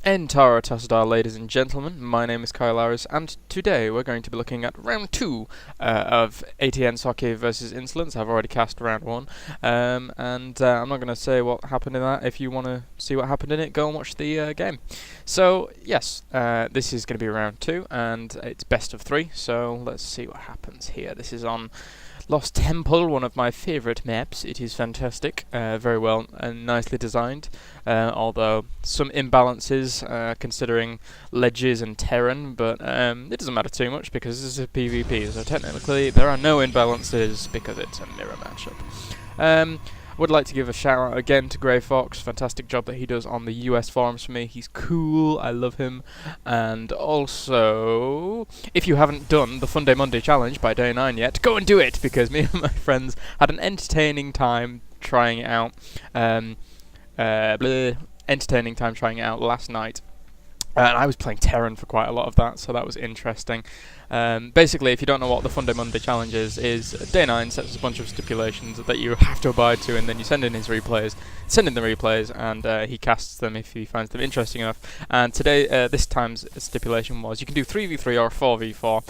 Entara Tassadar, ladies and gentlemen, my name is kaelaris, and today we're going to be looking at round 2 of aTnSocke versus iNSoLeNCE. I've already cast round 1, and I'm not going to say what happened in that. If you want to see what happened in it, go and watch the game. So, yes, this is going to be round 2, and it's best of 3, so let's see what happens here. This is on Lost Temple, one of my favourite maps. It is fantastic, very well and nicely designed, although some imbalances considering ledges and terran, but it doesn't matter too much because this is a PvP, so technically there are no imbalances because it's a mirror matchup. Would like to give a shout out again to Grey Fox. Fantastic job that he does on the US forums for me. He's cool, I love him. And also, if you haven't done the Fun Day Monday challenge by day 9 yet, go and do it, because me and my friends had an entertaining time trying it out. Entertaining time trying it out last night. And I was playing Terran for quite a lot of that, so that was interesting. Basically, if you don't know what the Fun Day Monday challenge is day 9 sets a bunch of stipulations that you have to abide to, and then you send in his replays, and he casts them if he finds them interesting enough. And today, this time's stipulation was you can do 3v3 or 4v4,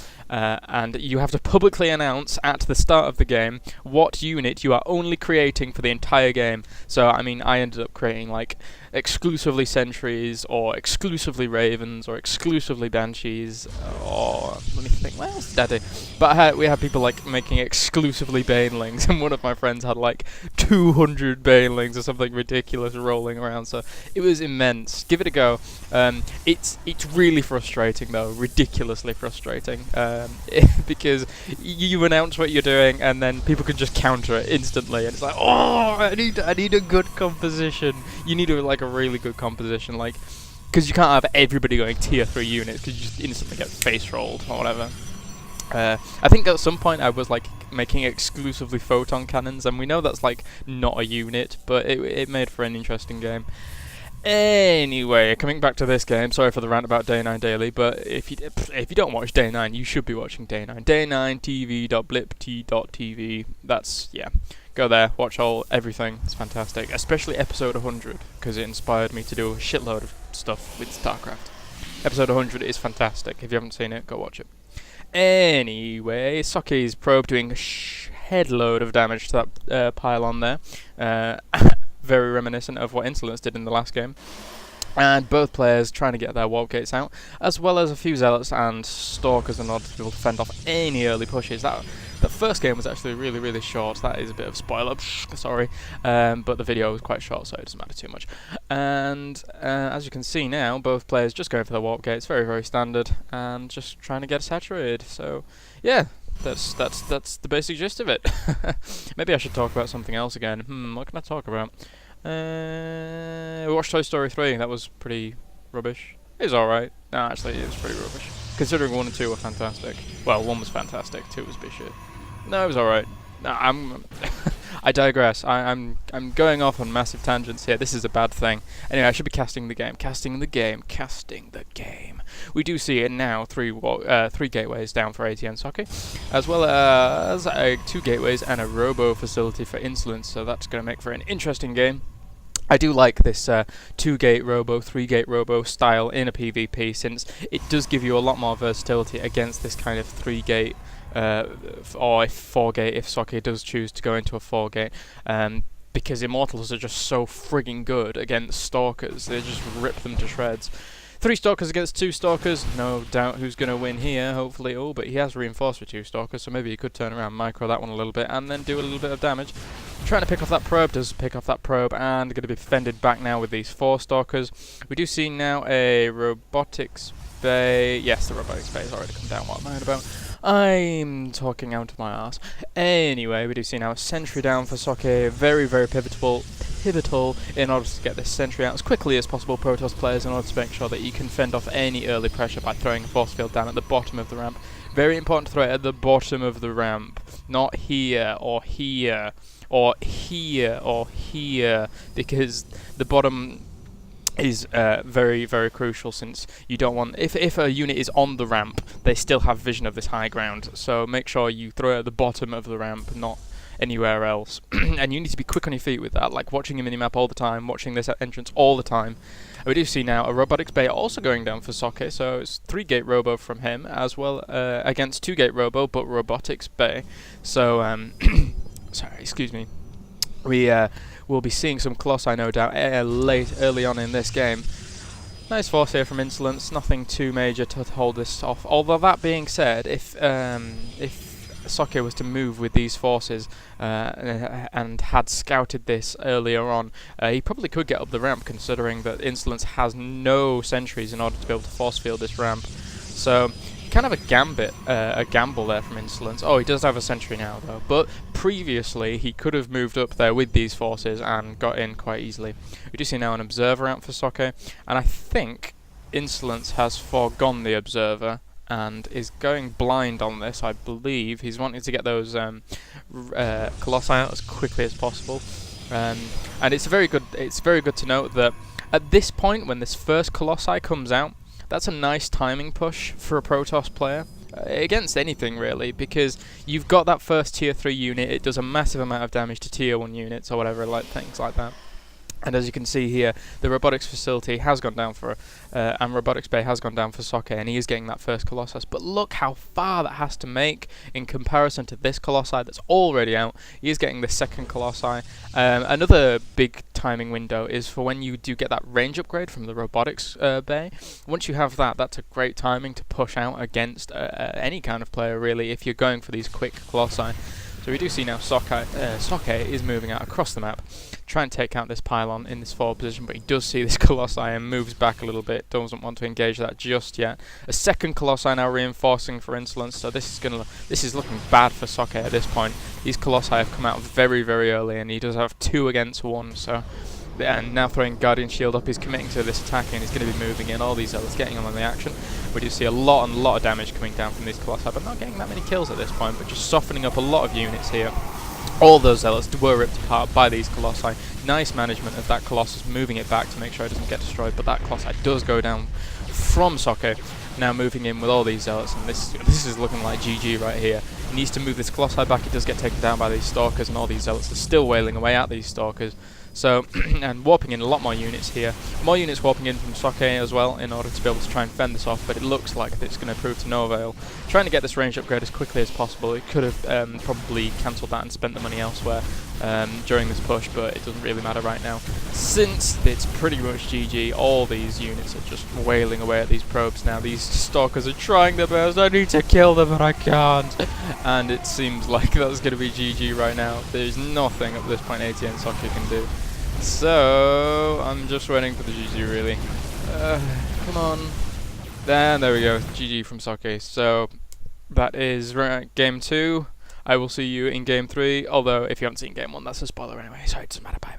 and you have to publicly announce at the start of the game what unit you are only creating for the entire game. So, I mean, I ended up creating, like, exclusively sentries, or exclusively ravens, or exclusively banshees, or let me think, what else did I do? But we had people like making exclusively banelings, and one of my friends had like 200 banelings or something ridiculous rolling around, so it was immense. Give it a go. It's really frustrating though, ridiculously frustrating, because you announce what you're doing and then people can just counter it instantly, and it's like, oh, I need a good composition. You need a really good composition, like, because you can't have everybody going tier 3 units because you just instantly get face rolled or whatever. I think at some point I was like making exclusively photon cannons, and we know that's like not a unit, but it made for an interesting game. Anyway, coming back to this game, sorry for the rant about Day 9 Daily, but if you don't watch Day 9, you should be watching Day 9. Day9tv.blipt.tv. That's, yeah. Go there, watch everything. It's fantastic, especially episode 100, because it inspired me to do a shitload of stuff with StarCraft. Episode 100 is fantastic. If you haven't seen it, go watch it. Anyway, Socke's probe doing a headload of damage to that pylon there. Very reminiscent of what iNSoLeNCE did in the last game. And both players trying to get their warp gates out, as well as a few zealots and stalkers in order to be able to fend off any early pushes. The first game was actually really short. That is a bit of a spoiler, sorry, but the video was quite short, so it doesn't matter too much. And as you can see now, both players just going for the warp gates, very standard, and just trying to get saturated. So yeah, that's the basic gist of it. Maybe I should talk about something else again. What can I talk about? We watched Toy Story 3, that was pretty rubbish. It was alright. No, actually, it was pretty rubbish. Considering 1 and 2 were fantastic. Well, 1 was fantastic, 2 was a bit shit. No, it was alright. No, I digress. I'm going off on massive tangents here. This is a bad thing. Anyway, I should be casting the game. We do see it now, 3 gateways down for aTnSocke, as well as 2 gateways and a robo facility for iNSoLeNCE, so that's going to make for an interesting game. I do like this 2-gate robo, 3-gate robo style in a PvP, since it does give you a lot more versatility against this kind of 3-gate or 4-gate if Socke does choose to go into a 4-gate. Because Immortals are just so frigging good against Stalkers, they just rip them to shreds. 3 Stalkers against 2 Stalkers, no doubt who's going to win here, hopefully. Oh, but he has reinforced with 2 Stalkers, so maybe he could turn around, micro that one a little bit, and then do a little bit of damage. Trying to pick off that probe, does pick off that probe, and going to be fended back now with these 4 Stalkers. We do see now a robotics bay. Yes, the robotics bay has already come down. What am I on about? I'm talking out of my arse. Anyway, we do see now a sentry down for Socke. Very pivotal in order to get this sentry out as quickly as possible, Protoss players, in order to make sure that you can fend off any early pressure by throwing a force field down at the bottom of the ramp. Very important to throw it at the bottom of the ramp, not here or here or here or here, because the bottom is very crucial, since you don't want, if a unit is on the ramp, they still have vision of this high ground, so make sure you throw it at the bottom of the ramp, not anywhere else. And you need to be quick on your feet with that, like watching a minimap all the time, watching this entrance all the time. And we do see now a robotics bay also going down for Soke, so it's 3-gate robo from him, as well against 2-gate robo, but robotics bay. So, sorry, excuse me. We will be seeing some Colossi, no doubt, early on in this game. Nice force here from iNSoLeNCE, nothing too major to hold this off. Although that being said, if Soke was to move with these forces and had scouted this earlier on, he probably could get up the ramp, considering that iNSoLeNCE has no sentries in order to be able to force field this ramp. So kind of a gamble there from iNSoLeNCE. Oh, he does have a sentry now though, but previously he could have moved up there with these forces and got in quite easily. We do see now an observer out for Soke, and I think iNSoLeNCE has foregone the observer and is going blind on this. I believe he's wanting to get those Colossi out as quickly as possible, and it's very good to note that at this point, when this first Colossi comes out, that's a nice timing push for a Protoss player, against anything really, because you've got that first tier 3 unit, it does a massive amount of damage to tier 1 units or whatever, like things like that. And as you can see here, the robotics facility has gone down for, and robotics bay has gone down for Soke, and he is getting that first Colossus. But look how far that has to make in comparison to this Colossi that's already out. He is getting the second Colossi. Another big timing window is for when you do get that range upgrade from the robotics bay. Once you have that, that's a great timing to push out against any kind of player really, if you're going for these quick Colossi. So we do see now Soke is moving out across the map, trying to take out this pylon in this forward position, but he does see this Colossi and moves back a little bit, doesn't want to engage that just yet. A second Colossi now reinforcing for iNSoLeNCE, so this is looking bad for Soke at this point. These Colossi have come out very, very early, and he does have 2 against 1, so... And now throwing Guardian Shield up, he's committing to this attack, and he's going to be moving in. All these zealots getting on the action. We do see a lot of damage coming down from these Colossi, but not getting that many kills at this point, but just softening up a lot of units here. All those zealots were ripped apart by these Colossi. Nice management of that Colossus, moving it back to make sure it doesn't get destroyed, but that Colossi does go down from Soke. Now moving in with all these zealots, and this is looking like GG right here. He needs to move this Colossi back. He does get taken down by these Stalkers, and all these zealots are still wailing away at these Stalkers. So, and warping in a lot more units here. More units warping in from Soke as well in order to be able to try and fend this off, but it looks like it's going to prove to no avail. Trying to get this range upgrade as quickly as possible. It could have probably cancelled that and spent the money elsewhere during this push, but it doesn't really matter right now. Since it's pretty much GG, all these units are just wailing away at these probes now. These Stalkers are trying their best. I need to kill them, but I can't. And it seems like that's going to be GG right now. There's nothing at this point aTnSocke can do. So, I'm just waiting for the GG really. Come on. There we go, GG from Soke. So, that is game 2. I will see you in game 3, although if you haven't seen game 1, that's a spoiler anyway, so it doesn't matter, bye.